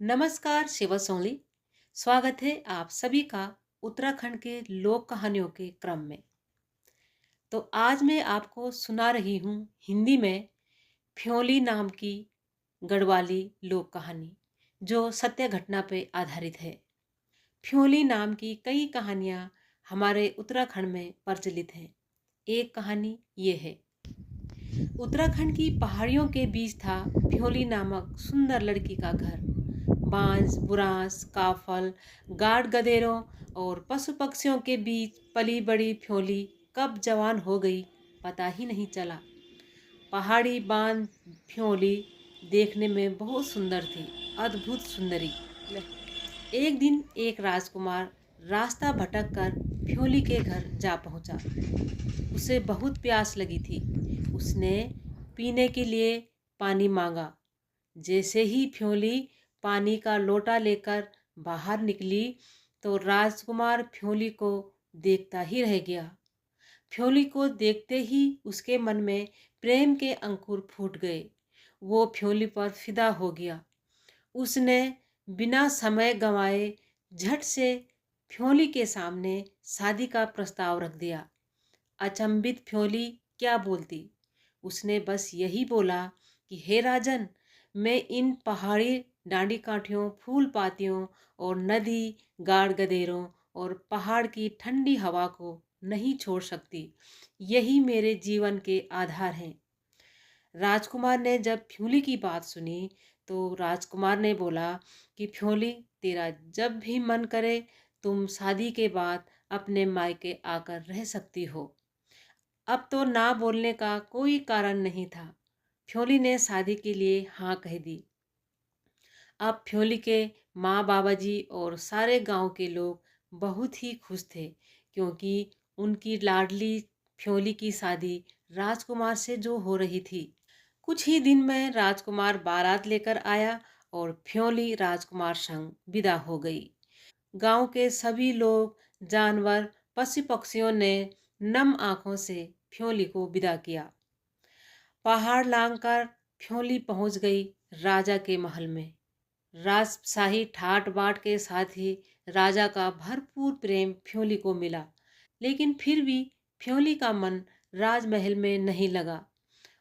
नमस्कार शिवा सोंगली। स्वागत है आप सभी का उत्तराखंड के लोक कहानियों के क्रम में। तो आज मैं आपको सुना रही हूँ हिंदी में फ्योली नाम की गढ़वाली लोक कहानी जो सत्य घटना पर आधारित है। फ्योली नाम की कई कहानियाँ हमारे उत्तराखंड में प्रचलित हैं। एक कहानी ये है। उत्तराखंड की पहाड़ियों के बीच था फ्योली नामक सुंदर लड़की का घर। बांस बुरांस काफल गाड़ गधेरों और पशु पक्षियों के बीच पली बड़ी फ्योली कब जवान हो गई पता ही नहीं चला। पहाड़ी बांध फ्योली देखने में बहुत सुंदर थी, अद्भुत सुंदरी। एक दिन एक राजकुमार रास्ता भटक कर फ्योली के घर जा पहुंचा। उसे बहुत प्यास लगी थी। उसने पीने के लिए पानी मांगा। जैसे ही फ्योली पानी का लोटा लेकर बाहर निकली तो राजकुमार फ्योली को देखता ही रह गया। फ्योली को देखते ही उसके मन में प्रेम के अंकुर फूट गए। वो फ्योली पर फिदा हो गया। उसने बिना समय गंवाए झट से फ्योली के सामने शादी का प्रस्ताव रख दिया। अचंभित फ्योली क्या बोलती। उसने बस यही बोला कि हे राजन, मैं इन पहाड़ी डांडी काठियों फूल पातियों और नदी गाड़ गदेरों और पहाड़ की ठंडी हवा को नहीं छोड़ सकती। यही मेरे जीवन के आधार हैं। राजकुमार ने जब फ्योली की बात सुनी तो राजकुमार ने बोला कि फ्योली, तेरा जब भी मन करे तुम शादी के बाद अपने मायके आकर रह सकती हो। अब तो ना बोलने का कोई कारण नहीं था। फ्योली ने शादी के लिए हाँ कह दी। अब फ्योली के माँ बाबा जी और सारे गांव के लोग बहुत ही खुश थे क्योंकि उनकी लाडली फ्योली की शादी राजकुमार से जो हो रही थी। कुछ ही दिन में राजकुमार बारात लेकर आया और फ्योली राजकुमार संग विदा हो गई। गांव के सभी लोग, जानवर, पशु पक्षियों ने नम आंखों से फ्योली को विदा किया। पहाड़ लांघकर फ्योली पहुंच गई राजा के महल में। राजशाही ठाट बाट के साथ ही राजा का भरपूर प्रेम फ्योली को मिला। लेकिन फिर भी फ्योली का मन राजमहल में नहीं लगा।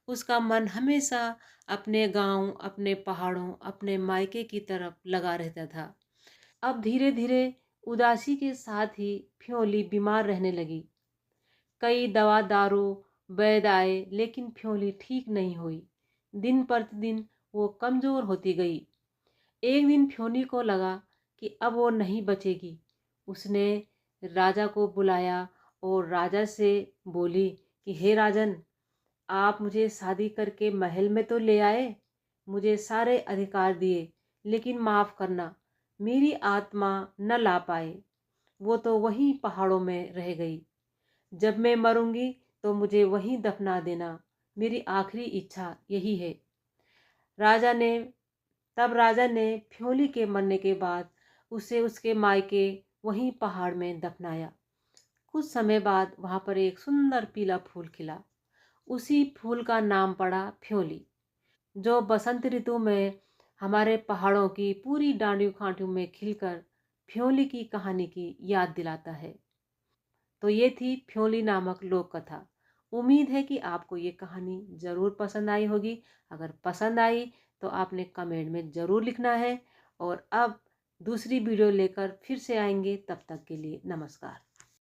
उसका मन हमेशा अपने गांव, अपने पहाड़ों, अपने मायके की तरफ लगा रहता था। अब धीरे धीरे उदासी के साथ ही फ्योली बीमार रहने लगी। कई दवा दारू वैद्य आए लेकिन फ्योली ठीक नहीं हुई। दिन प्रतिदिन वो कमजोर होती गई। एक दिन फ्योली को लगा कि अब वो नहीं बचेगी। उसने राजा को बुलाया और राजा से बोली कि हे राजन, आप मुझे शादी करके महल में तो ले आए, मुझे सारे अधिकार दिए, लेकिन माफ करना, मेरी आत्मा न ला पाए। वो तो वहीं पहाड़ों में रह गई। जब मैं मरूंगी तो मुझे वहीं दफना देना, मेरी आखिरी इच्छा यही है। राजा ने राजा ने फ्योली के मरने के बाद उसे उसके मायके वहीं पहाड़ में दफनाया। कुछ समय बाद वहां पर एक सुंदर पीला फूल खिला। उसी फूल का नाम पड़ा फ्योली, जो बसंत ऋतु में हमारे पहाड़ों की पूरी डांडियों खांटियों में खिलकर फ्योली की कहानी की याद दिलाता है। तो ये थी फ्योली नामक लोक कथा। उम्मीद है कि आपको ये कहानी ज़रूर पसंद आई होगी। अगर पसंद आई तो आपने कमेंट में ज़रूर लिखना है। और अब दूसरी वीडियो लेकर फिर से आएंगे। तब तक के लिए नमस्कार।